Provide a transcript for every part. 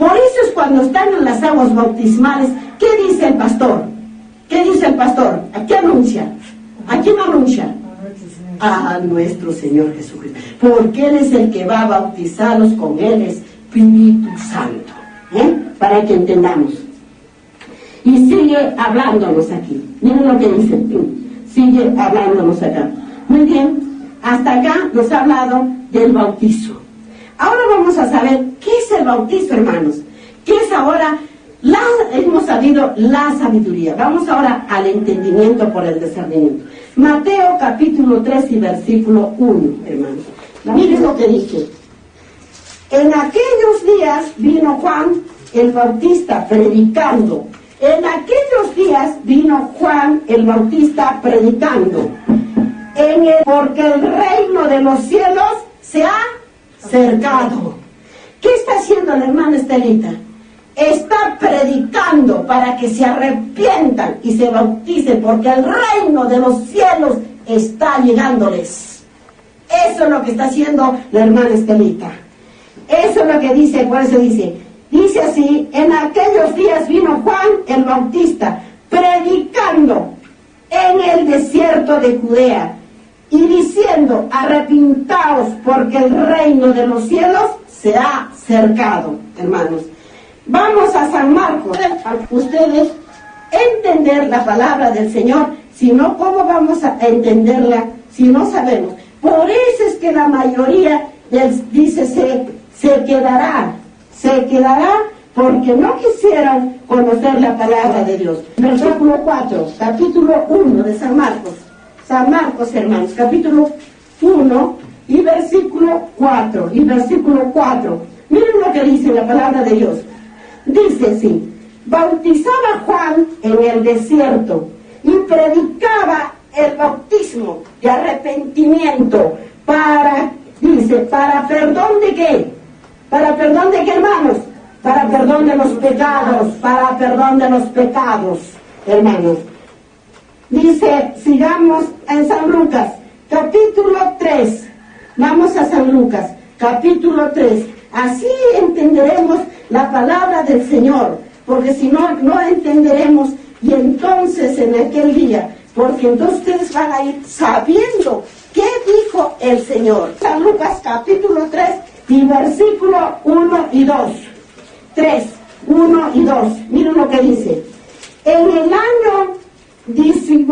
Por eso es cuando están en las aguas bautismales, ¿qué dice el pastor? ¿Qué dice el pastor? ¿A qué anuncia? ¿A quién anuncia? A nuestro Señor Jesucristo. Porque Él es el que va a bautizarlos con el Espíritu Santo. Para que entendamos. Y sigue hablándonos aquí. Miren lo que dice. Sigue hablándonos acá. Muy bien. Hasta acá nos ha hablado del bautizo. Ahora vamos a saber qué es el bautizo, hermanos. ¿Qué es ahora? Hemos sabido la sabiduría. Vamos ahora al entendimiento por el discernimiento. Mateo capítulo 3 y versículo 1, hermanos. Miren lo que dice. En aquellos días vino Juan el Bautista predicando. En aquellos días vino Juan el Bautista predicando. Porque el reino de los cielos se ha cercado. ¿Qué está haciendo la hermana Estelita? Está predicando para que se arrepientan y se bauticen, porque el reino de los cielos está llegándoles. Eso es lo que está haciendo la hermana Estelita. Eso es lo que dice, por eso dice así: en aquellos días vino Juan el Bautista predicando en el desierto de Judea y diciendo: arrepintaos, porque el reino de los cielos se ha cercado. Hermanos, vamos a San Marcos. Ustedes entender la palabra del Señor, si no, ¿cómo vamos a entenderla si no sabemos? Por eso es que la mayoría dice se quedará porque no quisieran conocer la palabra de Dios. Versículo 4, capítulo 1 de San Marcos. San Marcos, hermanos, capítulo 1 y versículo 4. Miren lo que dice la palabra de Dios. Dice así: bautizaba Juan en el desierto y predicaba el bautismo de arrepentimiento para perdón de qué. ¿Para perdón de qué, hermanos? Para perdón de los pecados, hermanos. Dice, sigamos en San Lucas, capítulo 3. Vamos a San Lucas, capítulo 3. Así entenderemos la palabra del Señor, porque si no, no entenderemos. Y entonces en aquel día, porque entonces ustedes van a ir sabiendo qué dijo el Señor. San Lucas, capítulo 3. Y versículo 1 y 2. 3, 1 y 2. Miren lo que dice. En el año 15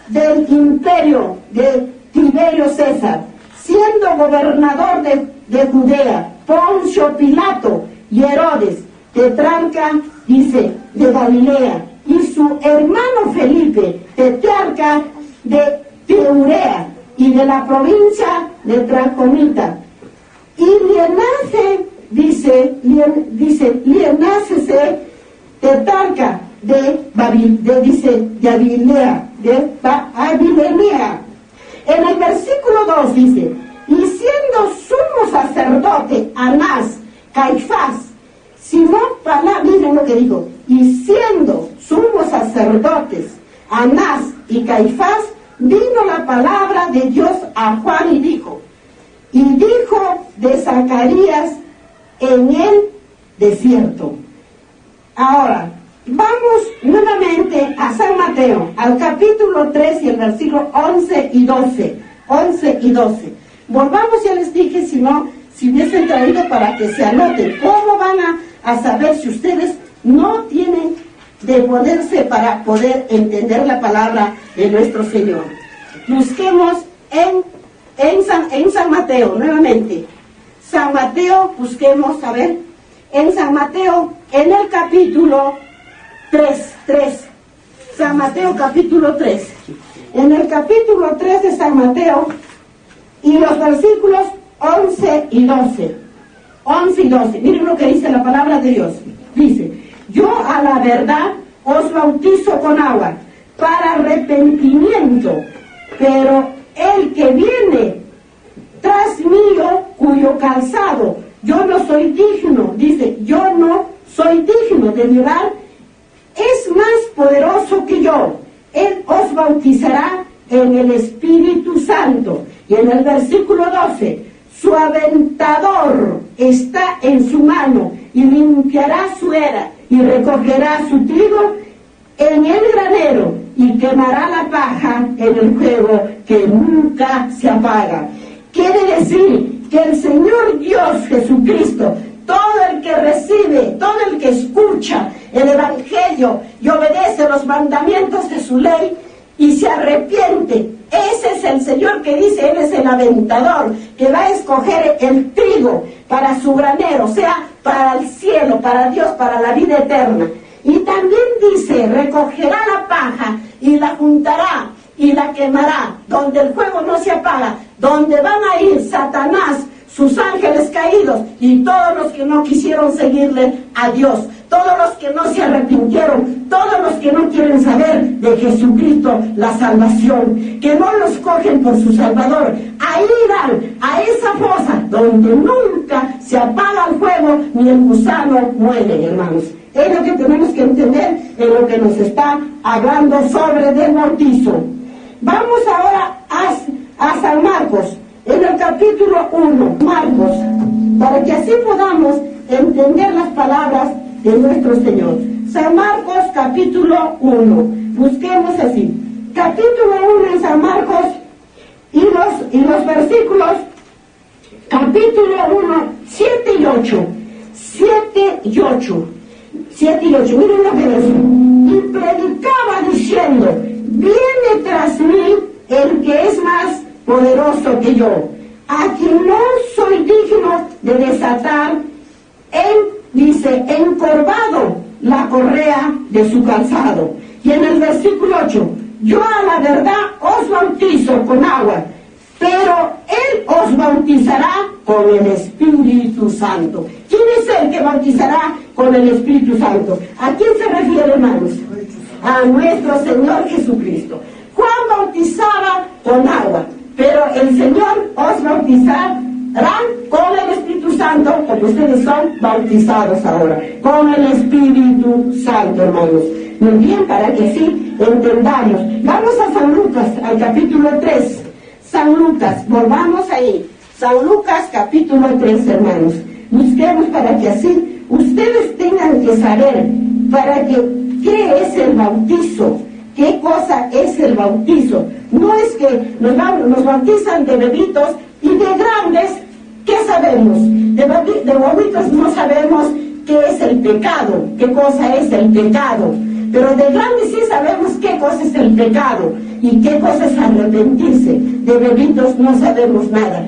del imperio de Tiberio César, siendo gobernador de Judea, Poncio Pilato y Herodes, tetrarca, dice, de Galilea, y su hermano Felipe, tetrarca de Teurea y de la provincia de Traconita. Y le nace, dice, tetrarca de Abilenia. En el versículo 2 dice: y siendo sumo sacerdote Anás, Caifás, miren lo que dijo: y siendo sumos sacerdotes Anás y Caifás, vino la palabra de Dios a Juan y dijo de Zacarías en el desierto. Ahora, vamos nuevamente a San Mateo, al capítulo 3 y el versículo 11 y 12. 11 y 12. Volvamos, ya les dije, si hubiesen traído para que se anoten. ¿Cómo van a saber si ustedes no tienen de ponerse para poder entender la palabra de nuestro Señor? Busquemos en San Mateo, nuevamente. San Mateo, busquemos, a ver, en San Mateo, en el capítulo 3. San Mateo, capítulo 3. En el capítulo 3 de San Mateo, y los versículos 11 y 12. 11 y 12. Miren lo que dice la palabra de Dios. Dice: yo a la verdad os bautizo con agua para arrepentimiento, pero el que viene tras mío, cuyo calzado yo no soy digno, dice, yo no soy digno de llevar, es más poderoso que yo. Él os bautizará en el Espíritu Santo. Y en el versículo 12, Su aventador está en su mano y limpiará su era y recogerá su trigo en el granero y quemará la paja en el fuego que nunca se apaga. Quiere decir que el Señor Dios Jesucristo, todo el que recibe, todo el que escucha el Evangelio y obedece los mandamientos de su ley y se arrepiente, ese es el Señor que dice, Él es el aventador, que va a escoger el trigo para su granero, o sea, para el cielo, para Dios, para la vida eterna. Y también dice, recogerá la paja y la juntará y la quemará, donde el fuego no se apaga, donde van a ir Satanás, sus ángeles caídos y todos los que no quisieron seguirle a Dios, todos los que no se arrepintieron, todos los que no quieren saber de Jesucristo la salvación, que no los cogen por su Salvador. Ahí irán a esa fosa donde nunca se apaga el fuego ni el gusano muere, hermanos. Es lo que tenemos que entender en lo que nos está hablando sobre del bautizo. Vamos ahora a San Marcos, en el capítulo 1, Marcos, para que así podamos entender las palabras de nuestro Señor. San Marcos, capítulo 1. Busquemos así. Capítulo 1 en San Marcos y los versículos, capítulo 1, 7 y 8. 7 y 8. 7 y 8. Miren lo que dice. Y predicaba diciendo, viene tras mí el que es más poderoso que yo, a quien no soy digno de desatar, dice, encorvado la correa de su calzado. Y en el versículo 8, yo a la verdad os bautizo con agua, pero Él os bautizará con el Espíritu Santo. ¿Quién es el que bautizará con el Espíritu Santo? ¿A quién se refiere, hermanos? A nuestro Señor Jesucristo. Juan bautizaba con agua, pero el Señor os bautizará con el Espíritu Santo, porque ustedes son bautizados ahora, con el Espíritu Santo, hermanos. Muy bien, para que sí entendamos. Vamos a San Lucas, al capítulo 3. San Lucas, volvamos ahí. San Lucas, capítulo 3, hermanos. Busquemos para que así ustedes tengan que saber, para que, ¿qué es el bautizo? ¿Qué cosa es el bautizo? No es que nos bautizan de bebitos y de grandes, ¿qué sabemos? De bobitos no sabemos qué es el pecado, qué cosa es el pecado. Pero de grandes sí sabemos qué cosa es el pecado y qué cosa es arrepentirse. De bebitos no sabemos nada.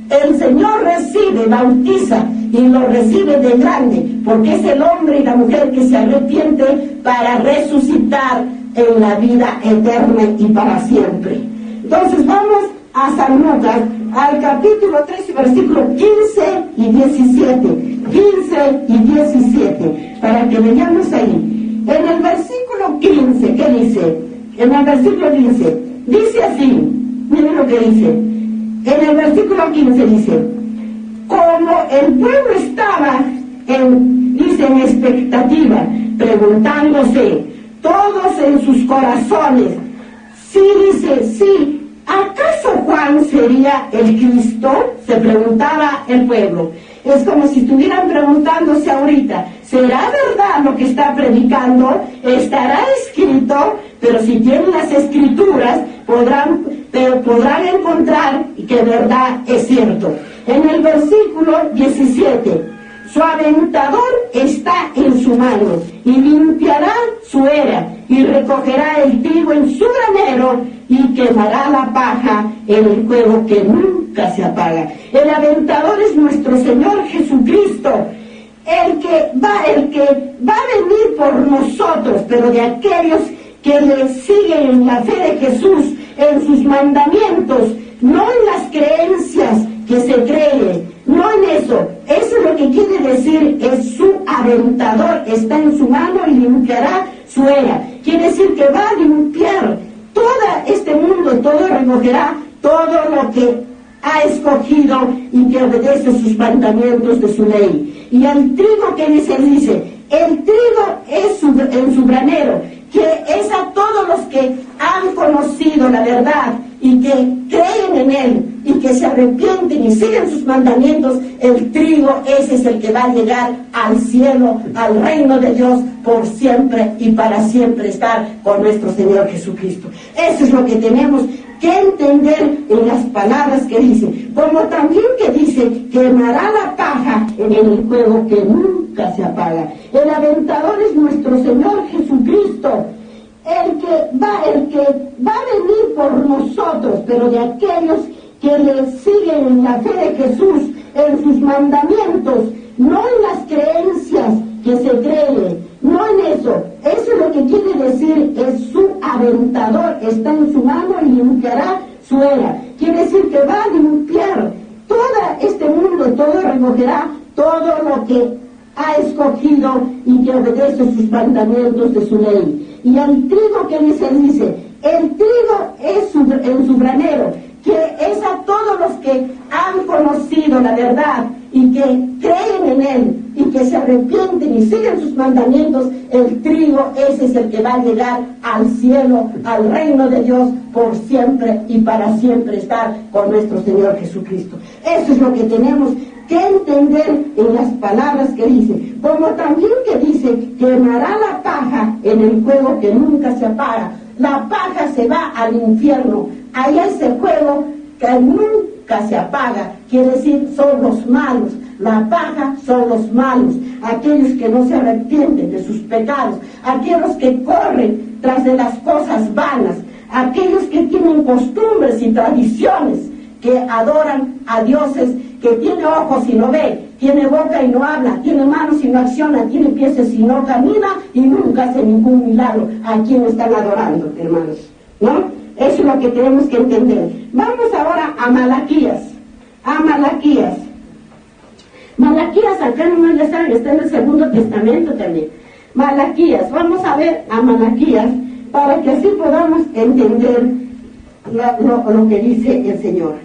El Señor recibe, bautiza y lo recibe de grande, porque es el hombre y la mujer que se arrepiente para resucitar en la vida eterna y para siempre. Entonces vamos a San Lucas, al capítulo 3, versículos 15 y 17. 15 y 17, para que veamos ahí. En el versículo 15, ¿qué dice? En el versículo 15, dice así, miren lo que dice. En el versículo 15 dice, como el pueblo estaba en expectativa, preguntándose, todos en sus corazones, sí, dice, sí, ¿acaso Juan sería el Cristo? Se preguntaba el pueblo. Es como si estuvieran preguntándose ahorita, ¿será verdad lo que está predicando? ¿Estará escrito? Pero si tienen las escrituras, podrán encontrar que verdad es cierto. En el versículo 17, su aventador está en su mano, y limpiará su era, y recogerá el trigo en su granero, y quemará la paja en el fuego que nunca se apaga. El aventador es nuestro Señor Jesucristo, el que va a venir por nosotros, pero de aquellos que le siguen en la fe de Jesús, en sus mandamientos, no en las creencias que se creen, no en eso. Eso es lo que quiere decir, es su aventador, está en su mano y limpiará su era. Quiere decir que va a limpiar todo este mundo, todo recogerá todo lo que ha escogido y que obedece sus mandamientos de su ley. Y el trigo que dice, el trigo es en su granero, que es a todos los que han conocido la verdad y que creen en Él y que se arrepienten y siguen sus mandamientos, el trigo ese es el que va a llegar al cielo, al reino de Dios, por siempre y para siempre estar con nuestro Señor Jesucristo. Eso es lo que tenemos que entender en las palabras que dice, como también que dice, quemará la paja en el fuego que nunca se apaga. El aventador es nuestro Señor Jesucristo, el que va a venir por nosotros, pero de aquellos que le siguen en la fe de Jesús, en sus mandamientos, no en las creencias que se creen, no en eso. Eso es lo que quiere decir, es su aventador, está en su mano y limpiará su era. Quiere decir que va a limpiar todo este mundo, todo recogerá todo lo que ha escogido y que obedece sus mandamientos de su ley. Y el trigo que dice, el trigo es en su granero, que es a todos los que han conocido la verdad y que creen en Él y que se arrepienten y siguen sus mandamientos, el trigo ese es el que va a llegar al cielo, al reino de Dios, por siempre y para siempre estar con nuestro Señor Jesucristo. Eso es lo que tenemos que entender en las palabras que dice, como también que dice, quemará la paja en el fuego que nunca se apaga. La paja se va al infierno, allá ese fuego que nunca se apaga, quiere decir son los malos. La paja son los malos, aquellos que no se arrepienten de sus pecados, aquellos que corren tras de las cosas vanas, aquellos que tienen costumbres y tradiciones, que adoran a dioses, que tiene ojos y no ve, tiene boca y no habla, tiene manos y no acciona, tiene pies y no camina y nunca hace ningún milagro. ¿A quién están adorando, hermanos? ¿No? Eso es lo que tenemos que entender. Vamos ahora a Malaquías. Malaquías, acá no ya saben, está en el Segundo Testamento también. Malaquías, vamos a ver a Malaquías para que así podamos entender lo que dice el Señor.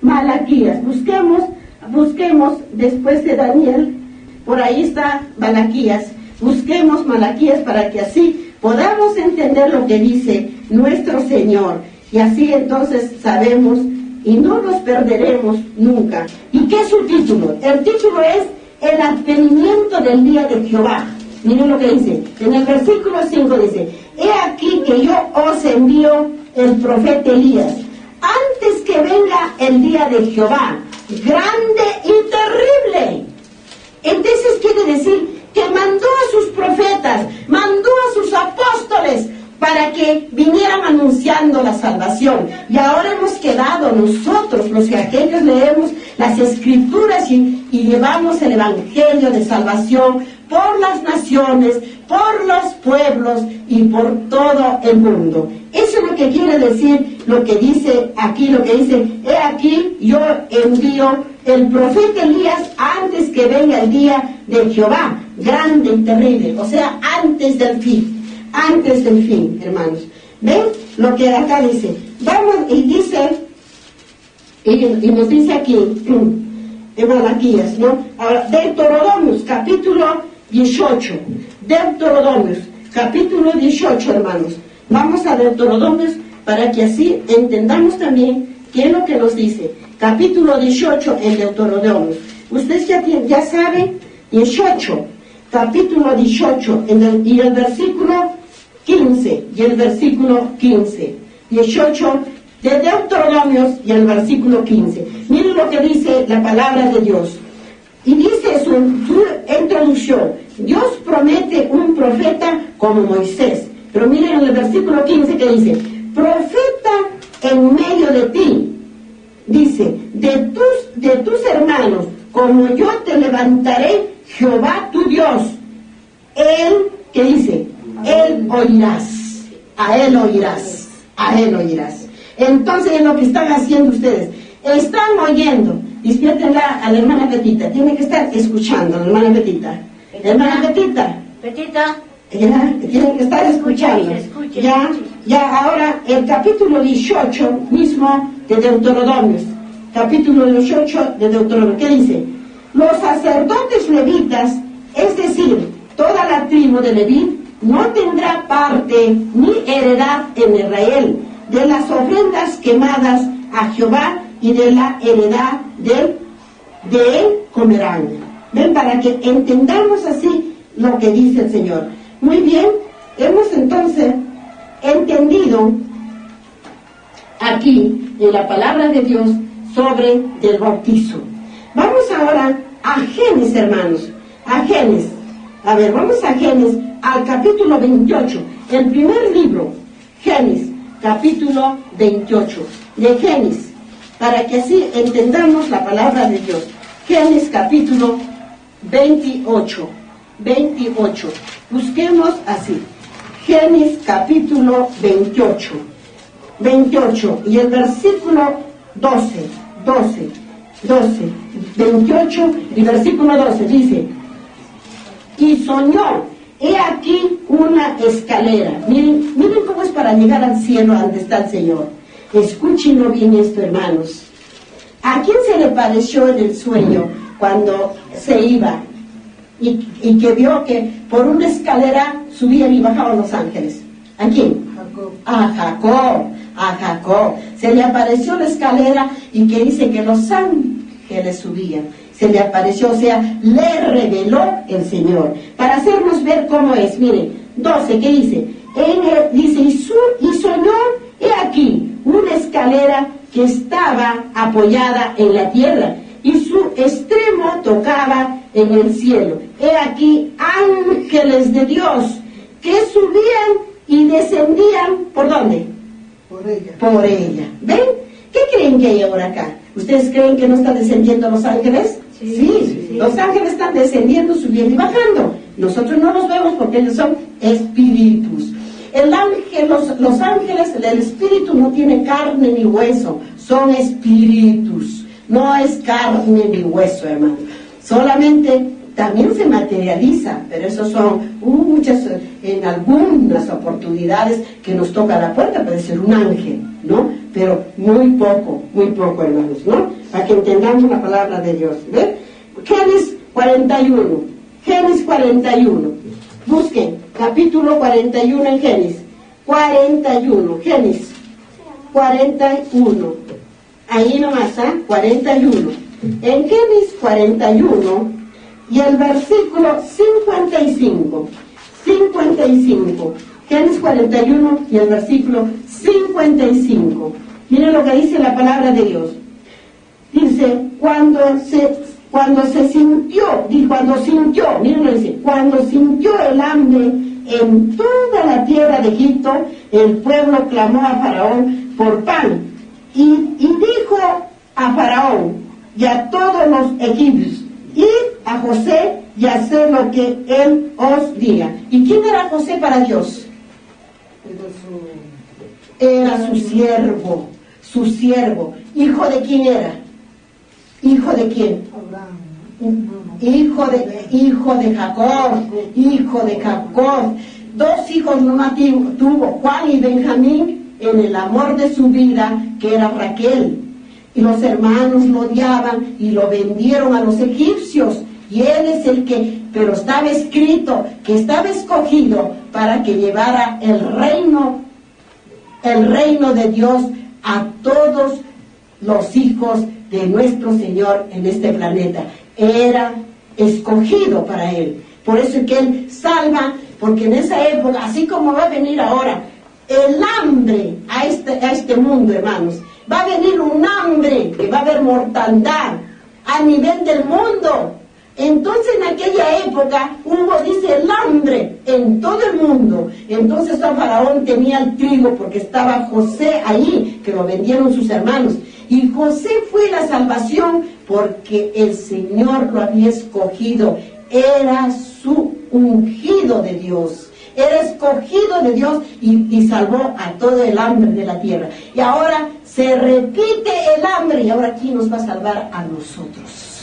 Malaquías, busquemos después de Daniel, por ahí está Malaquías, busquemos Malaquías para que así podamos entender lo que dice nuestro Señor, y así entonces sabemos y no nos perderemos nunca. ¿Y qué es su título? El título es el advenimiento del día de Jehová. Miren lo que dice, en el versículo 5 dice, he aquí que yo os envío el profeta Elías, antes que venga el día de Jehová, grande y terrible. Entonces quiere decir que mandó a sus profetas, mandó a sus apóstoles para que vinieran anunciando la salvación. Y ahora hemos quedado nosotros, los que aquellos leemos las escrituras y llevamos el evangelio de salvación por las naciones, por los pueblos y por todo el mundo. Eso es lo que quiere decir, lo que dice aquí, he aquí yo envío el profeta Elías antes que venga el día de Jehová, grande y terrible, o sea, antes del fin, hermanos. ¿Ven lo que acá dice? Vamos, y dice, y nos dice aquí, en Malaquías, ¿no? Ahora, Deuteronomios, capítulo 18, Deuteronomios, capítulo 18, hermanos. Vamos a Deuteronomios para que así entendamos también qué es lo que nos dice. Capítulo 18 en Deuteronomios. Ustedes ya saben, 18, capítulo 18, y el versículo 15, y el versículo 15. 18 de Deuteronomios y el versículo 15. Miren lo que dice la palabra de Dios. Y dice su introducción, Dios promete un profeta como Moisés. Pero miren en el versículo 15 que dice, profeta en medio de ti, dice, de tus hermanos, como yo te levantaré, Jehová tu Dios. Él, ¿qué dice? Él oirás, a él oirás, a él oirás. Entonces es lo que están haciendo ustedes. Están oyendo. Despiértenla a la hermana Petita. Tiene que estar escuchando a la hermana Petita. Hermana Petita. Ya, tienen que estar escuchando. Ya, ahora el capítulo 18 mismo de Deuteronomios. Capítulo 18 de Deuteronomios. ¿Qué dice? Los sacerdotes levitas, es decir, toda la tribu de Leví, no tendrá parte ni heredad en Israel, de las ofrendas quemadas a Jehová y de la heredad de él comerán. Ven, para que entendamos así lo que dice el Señor. Muy bien, hemos entonces entendido aquí en la palabra de Dios sobre el bautizo. Vamos ahora a Génesis, hermanos, a Génesis. A ver, vamos a Génesis, al capítulo 28, el primer libro, Génesis, capítulo 28, de Génesis, para que así entendamos la palabra de Dios. Génesis, capítulo 28, busquemos así, Génesis, capítulo 28, y el versículo 28 y versículo 12 dice: y soñó, he aquí una escalera. Miren cómo es para llegar al cielo donde está el Señor. Escúchenlo bien esto, hermanos. ¿A quién se le pareció en el sueño cuando se iba y que vio que por una escalera subían y bajaban los ángeles? ¿A quién? A Jacob. Se le apareció la escalera y que dice que los ángeles subían. Se le apareció, o sea, le reveló el Señor. Para hacernos ver cómo es, miren, 12, ¿qué dice? Dice, y soñó, he aquí, una escalera que estaba apoyada en la tierra, y su extremo tocaba en el cielo. He aquí, ángeles de Dios, que subían y descendían, ¿por dónde? Por ella. ¿Ven? ¿Qué creen que hay ahora acá? ¿Ustedes creen que no están descendiendo los ángeles? Sí. Los ángeles están descendiendo, subiendo y bajando. Nosotros no los vemos porque ellos son espíritus. El ángel, los ángeles, el espíritu no tiene carne ni hueso, son espíritus. No es carne ni hueso, hermano. Solamente también se materializa, pero eso son en algunas oportunidades que nos toca la puerta, puede ser un ángel, ¿no? Pero muy poco, hermanos, ¿no? Para que entendamos la palabra de Dios. ¿Ven? Génesis 41. Busquen, capítulo 41 en Génesis. 41. Ahí nomás, 41. En Génesis 41 y el versículo 55. Génesis 41 y el versículo 55. Miren lo que dice la palabra de Dios. Dice, cuando sintió el hambre en toda la tierra de Egipto, el pueblo clamó a Faraón por pan. Y dijo a Faraón y a todos los egipcios: id a José y haced lo que él os diga. ¿Y quién era José para Dios? Era su siervo. ¿Hijo de quién era? ¿Hijo de quién? Hijo de Jacob. Dos hijos nomás tuvo, Juan y Benjamín, en el amor de su vida, que era Raquel. Y los hermanos lo odiaban y lo vendieron a los egipcios. Y él es pero estaba escrito que estaba escogido para que llevara el reino de Dios a todos los hijos de nuestro Señor en este planeta. Era escogido para él. Por eso es que él salva, porque en esa época, así como va a venir ahora el hambre a este mundo, hermanos, va a venir un hambre que va a haber mortandad a nivel del mundo. Entonces en aquella época dice el hambre en todo el mundo. Entonces San Faraón tenía el trigo porque estaba José ahí, que lo vendieron sus hermanos. Y José fue la salvación porque el Señor lo había escogido. Era su ungido de Dios. Era escogido de Dios y salvó a todo el hambre de la tierra. Y ahora se repite el hambre y ahora ¿quién nos va a salvar? A nosotros.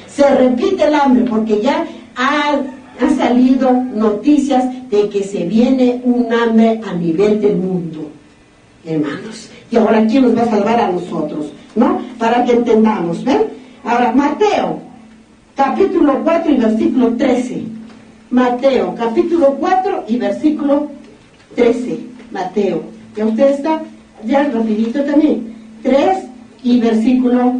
Se repite el hambre porque ya ha salido noticias de que se viene un hambre a nivel del mundo, hermanos. Y ahora ¿quién nos va a salvar? A nosotros, ¿no? Para que entendamos, ¿ven? Ahora, Mateo, capítulo 4 y versículo 13. Mateo, capítulo 4 y versículo 13. Mateo, Ya usted está, ya rapidito también. 3 y versículo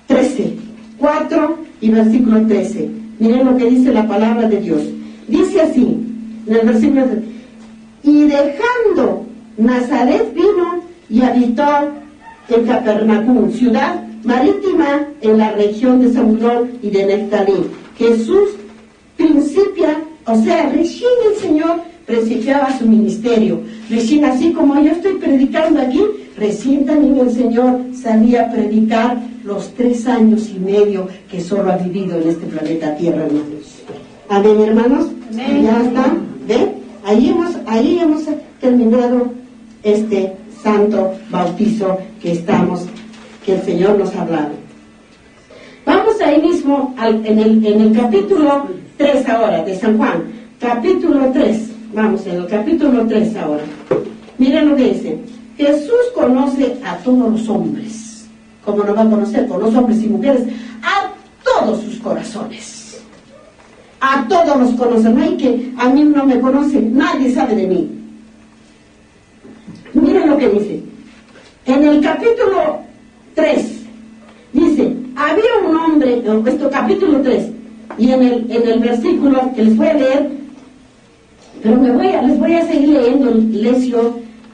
13. 4 y versículo 13. Miren lo que dice la palabra de Dios. Dice así, en el versículo 13. Y dejando Nazaret vino y habitó en Capernaum, ciudad marítima en la región de Zabulón y de Neftalí. Jesús principia, o sea, recién el Señor principiaba su ministerio. Recién, así como yo estoy predicando aquí, recién también el Señor salía a predicar los 3 años y medio que solo ha vivido en este planeta Tierra, hermanos. Amén, hermanos. Amén. Ya está. ¿Ven? Ahí hemos terminado este santo bautizo que el Señor nos ha hablado. Vamos ahí mismo en el capítulo 3 ahora de San Juan. Capítulo 3. Vamos en el capítulo 3 ahora. Miren lo que dice. Jesús conoce a todos los hombres. ¿Cómo no va a conocer? Con los hombres y mujeres. A todos sus corazones. A todos los conoce. No hay que a mí no me conoce. Nadie sabe de mí. Miren lo que dice. En el capítulo 3 dice, había un hombre, capítulo 3, y en el versículo que les voy a leer, pero les voy a seguir leyendo el lección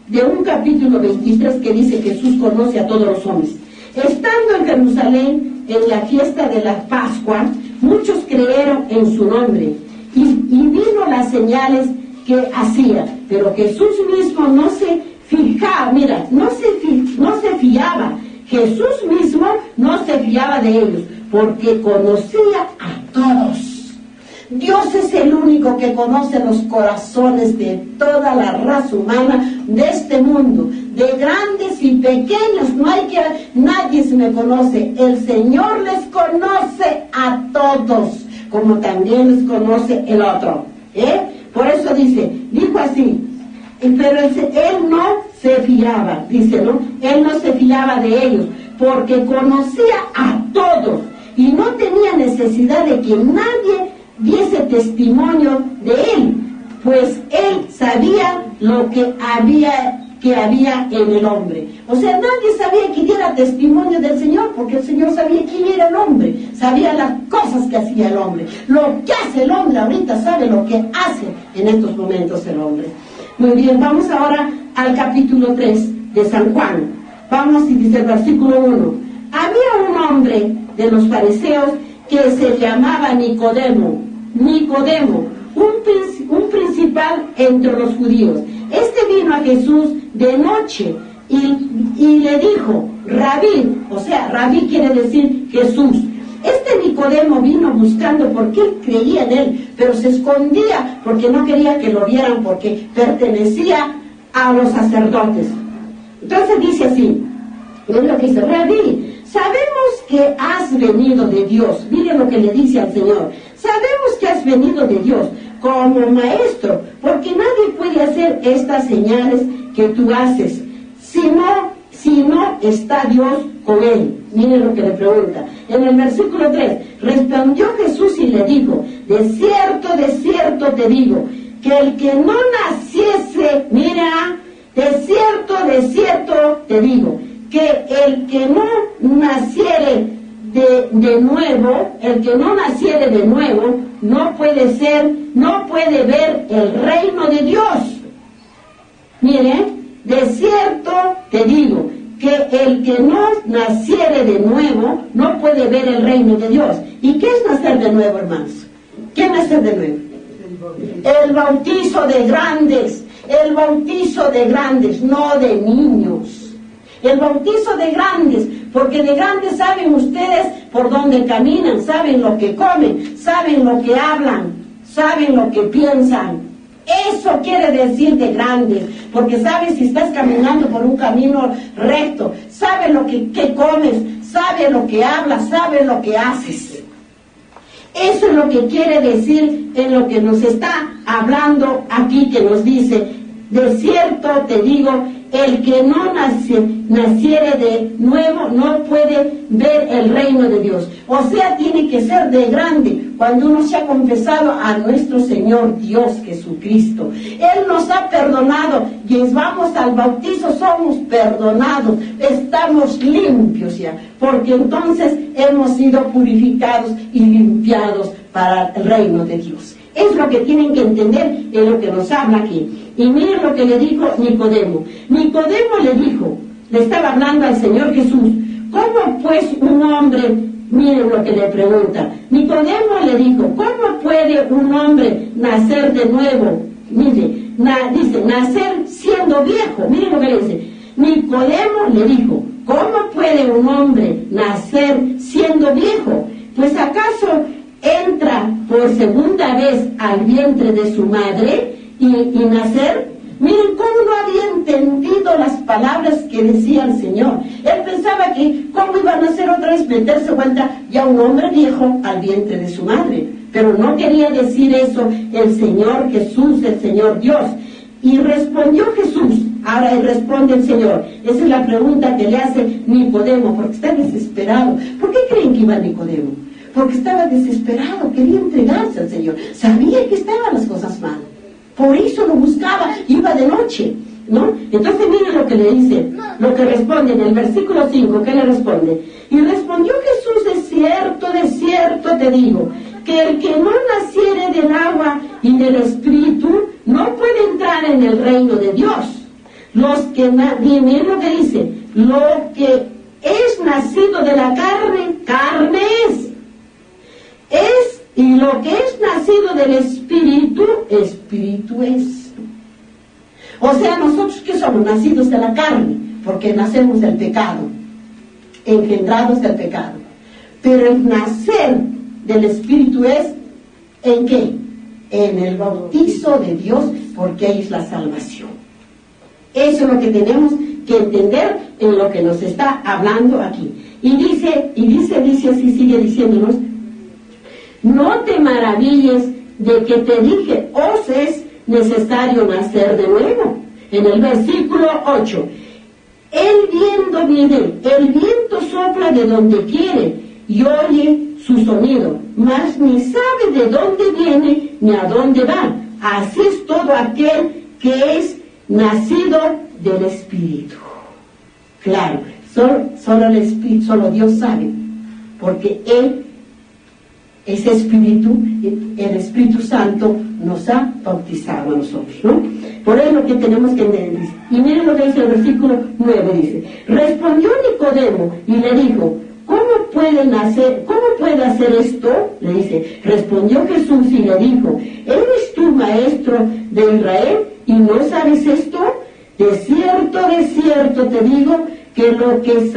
de un capítulo 23 que dice que Jesús conoce a todos los hombres. Estando en Jerusalén en la fiesta de la Pascua, muchos creyeron en su nombre, y vino las señales que hacía, pero Jesús mismo no se fijaba, no se fiaba. Jesús mismo no se fiaba de ellos, porque conocía a todos. Dios es el único que conoce los corazones de toda la raza humana de este mundo, de grandes y pequeños. Nadie se me conoce. El Señor les conoce a todos, como también les conoce el otro. Por eso dijo así. Pero él no se fiaba, dice, ¿no? Él no se fiaba de ellos, porque conocía a todos y no tenía necesidad de que nadie diese testimonio de él, pues él sabía lo que había en el hombre. O sea, nadie sabía que diera testimonio del Señor, porque el Señor sabía quién era el hombre, sabía las cosas que hacía el hombre, lo que hace el hombre ahorita, sabe lo que hace en estos momentos el hombre. Muy bien, vamos ahora al capítulo 3 de San Juan. Vamos y dice el versículo 1. Había un hombre de los fariseos que se llamaba Nicodemo, un principal entre los judíos. Este vino a Jesús de noche y le dijo, Rabí, o sea, Rabí quiere decir Jesús. Este Nicodemo vino buscando porque él creía en él, pero se escondía porque no quería que lo vieran, porque pertenecía a los sacerdotes. Entonces dice así, es lo que dice, Rabí, sabemos que has venido de Dios. Miren lo que le dice al Señor. Sabemos que has venido de Dios como maestro, porque nadie puede hacer estas señales que tú haces, si no está Dios con él. Miren lo que le pregunta. En el versículo 3, respondió Jesús y le dijo, de cierto te digo, que el que no naciese, mira, de cierto te digo, que el que no naciere de nuevo, no puede ver el reino de Dios. Mire, de cierto te digo, que el que no naciere de nuevo no puede ver el reino de Dios. ¿Y qué es nacer de nuevo, hermanos? ¿Qué es nacer de nuevo? El bautizo de grandes, no de niños. El bautizo de grandes, porque de grandes saben ustedes por dónde caminan, saben lo que comen, saben lo que hablan, saben lo que piensan. Eso quiere decir de grandes, porque sabes si estás caminando por un camino recto, sabes lo que comes, sabes lo que hablas, sabes lo que haces. Eso es lo que quiere decir en lo que nos está hablando aquí, que nos dice, de cierto te digo, el que no naciere de nuevo no puede ver el reino de Dios. O sea, tiene que ser de grande cuando uno se ha confesado a nuestro Señor Dios Jesucristo. Él nos ha perdonado y vamos al bautizo, somos perdonados, estamos limpios ya, porque entonces hemos sido purificados y limpiados para el reino de Dios. Es lo que tienen que entender en lo que nos habla aquí. Y miren lo que le dijo Nicodemo. Nicodemo le estaba hablando al Señor Jesús. ¿Cómo pues un hombre, miren lo que le pregunta. Nicodemo le dijo, ¿cómo puede un hombre nacer de nuevo? Mire, dice, nacer siendo viejo. Miren lo que le dice. Nicodemo le dijo, ¿cómo puede un hombre nacer siendo viejo? Pues acaso entra por segunda vez al vientre de su madre y nacer. Miren cómo no había entendido las palabras que decía el Señor. Él pensaba que cómo iba a nacer otra vez, meterse vuelta ya un hombre viejo al vientre de su madre. Pero no quería decir eso el Señor Jesús, el Señor Dios. Y respondió Jesús. Ahora él responde el Señor. Esa es la pregunta que le hace Nicodemo, porque está desesperado. ¿Por qué creen que iba Nicodemo? Porque estaba desesperado, quería entregarse al Señor. Sabía que estaban las cosas mal. Por eso lo buscaba, iba de noche, ¿no? Entonces miren lo que le dice, lo que responde en el versículo 5, ¿qué le responde? Y respondió Jesús, de cierto te digo, que el que no naciere del agua y del Espíritu no puede entrar en el reino de Dios. Miren lo que dice, lo que es nacido de la carne, carne es. Y lo que es nacido del Espíritu, Espíritu es. O sea, nosotros que somos nacidos de la carne, porque nacemos del pecado, engendrados del pecado. Pero el nacer del Espíritu es, ¿en qué? En el bautizo de Dios, porque ahí es la salvación. Eso es lo que tenemos que entender en lo que nos está hablando aquí. Y dice así, sigue diciéndonos, no te maravilles de que te dije, os es necesario nacer de nuevo. En el versículo 8, el viento sopla de donde quiere y oye su sonido, mas ni sabe de dónde viene ni a dónde va. Así es todo aquel que es nacido del Espíritu. Claro, solo el Espíritu, solo Dios sabe, porque Él, ese Espíritu, el Espíritu Santo nos ha bautizado a nosotros, ¿no? Por eso es lo que tenemos que entender. Y miren lo que dice el versículo 9, dice, respondió Nicodemo y le dijo, ¿cómo puede hacer esto? Le dice, respondió Jesús y le dijo, ¿eres tú maestro de Israel y no sabes esto? De cierto te digo que lo que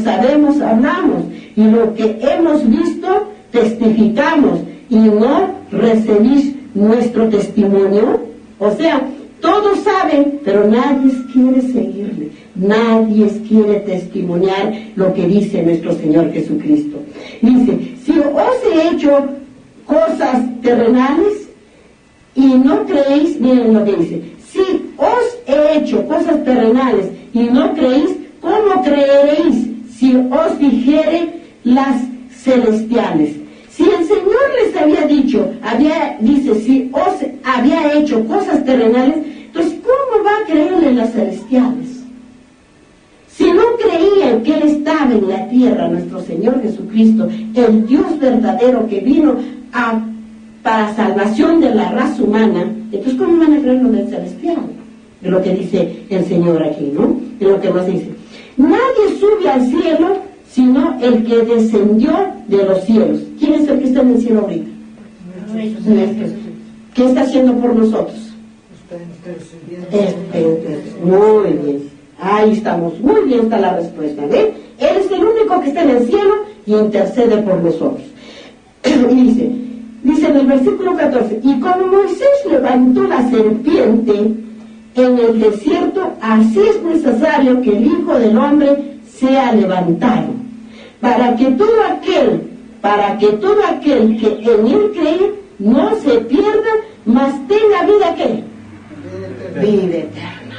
sabemos hablamos y lo que hemos visto testificamos y no recibís nuestro testimonio. O sea, todos saben, pero nadie quiere seguirle, nadie quiere testimoniar lo que dice nuestro Señor Jesucristo. Dice, si os he hecho cosas terrenales y no creéis, miren lo que dice, si os he hecho cosas terrenales y no creéis, ¿cómo creeréis si os dijere las celestiales? Si el Señor les había dicho, si os había hecho cosas terrenales, entonces ¿cómo va a creerle las celestiales? Si no creían que Él estaba en la tierra, nuestro Señor Jesucristo, el Dios verdadero que vino para salvación de la raza humana, entonces ¿cómo van a creer lo del celestial? De lo que dice el Señor aquí, ¿no? De lo que nos dice. Nadie sube al cielo sino el que descendió de los cielos. ¿Quién es el que está en el cielo ahorita? ¿Qué está haciendo por nosotros? Muy bien. Ahí estamos. Muy bien está la respuesta. ¿Ven? Él es el único que está en el cielo y intercede por nosotros. Y dice en el versículo 14, y como Moisés levantó la serpiente en el desierto, así es necesario que el Hijo del Hombre sea levantado, para que todo aquel que en él cree no se pierda, mas tenga vida ¿qué? Vida eterna.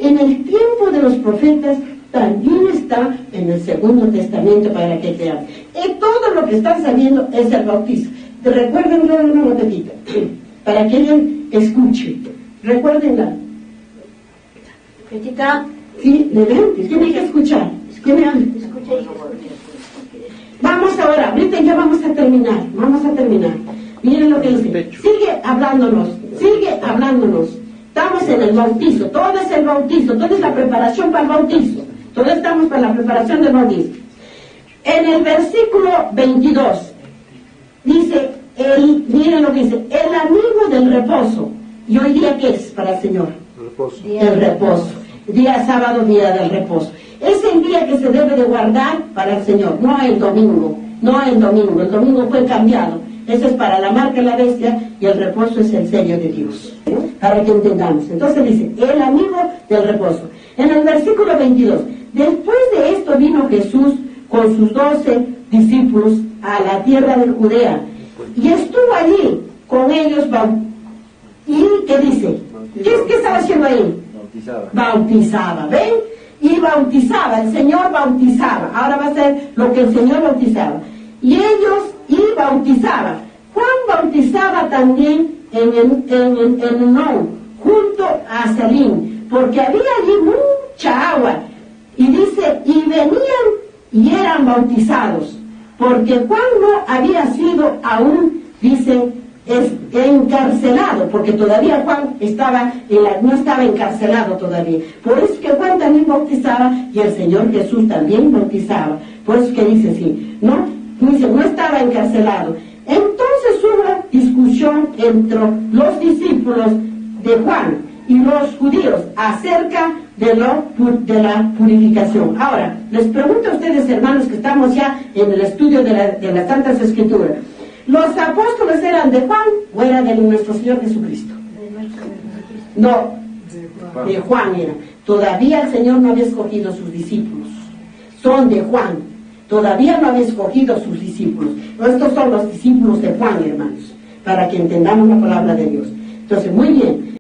en el tiempo de los profetas también está en el Segundo Testamento para que crean. Y todo lo que están sabiendo es el bautizo. Recuérdenlo una notita, para que alguien escuche. Recuérdenla. Petita. Sí, delante, tiene que escuchar. Vamos ahora, ahorita ya vamos a terminar. Miren lo que dice. Sigue hablándonos. Estamos en el bautizo, todo es el bautizo, todo es la preparación para el bautizo. Todos estamos para la preparación del bautizo. En el versículo 22 dice, miren lo que dice, el amigo del reposo. ¿Y hoy día qué es para el Señor? Reposo. El reposo. Día sábado, día del reposo. Es el día que se debe de guardar para el Señor, no el domingo. El domingo fue cambiado. Ese es para la marca de la bestia y el reposo es el sello de Dios. Para que entendamos. Entonces dice, el amigo del reposo. En el versículo 22, después de esto vino Jesús con sus 12 discípulos a la tierra de Judea y estuvo allí con ellos. ¿Y qué dice? ¿Qué estaba haciendo ahí? Bautizaba, ¿ven? Y bautizaba, el Señor bautizaba. Ahora va a ser lo que el Señor bautizaba. Y ellos, bautizaba. Juan bautizaba también en Enón, junto a Salim, porque había allí mucha agua. Y dice, y venían y eran bautizados, porque Juan no había sido aún, dice, encarcelado, porque todavía Juan no estaba encarcelado todavía. Por eso que Juan también bautizaba y el Señor Jesús también bautizaba. Por eso que dice así, ¿no? Dice, no estaba encarcelado. Entonces hubo discusión entre los discípulos de Juan y los judíos acerca de la purificación. Ahora, les pregunto a ustedes, hermanos, que estamos ya en el estudio de las Santas Escrituras, ¿los apóstoles eran de Juan o eran de nuestro Señor Jesucristo? No, de Juan era. Todavía el Señor no había escogido sus discípulos. Son de Juan. Todavía no había escogido sus discípulos. Estos son los discípulos de Juan, hermanos, para que entendamos la palabra de Dios. Entonces, muy bien.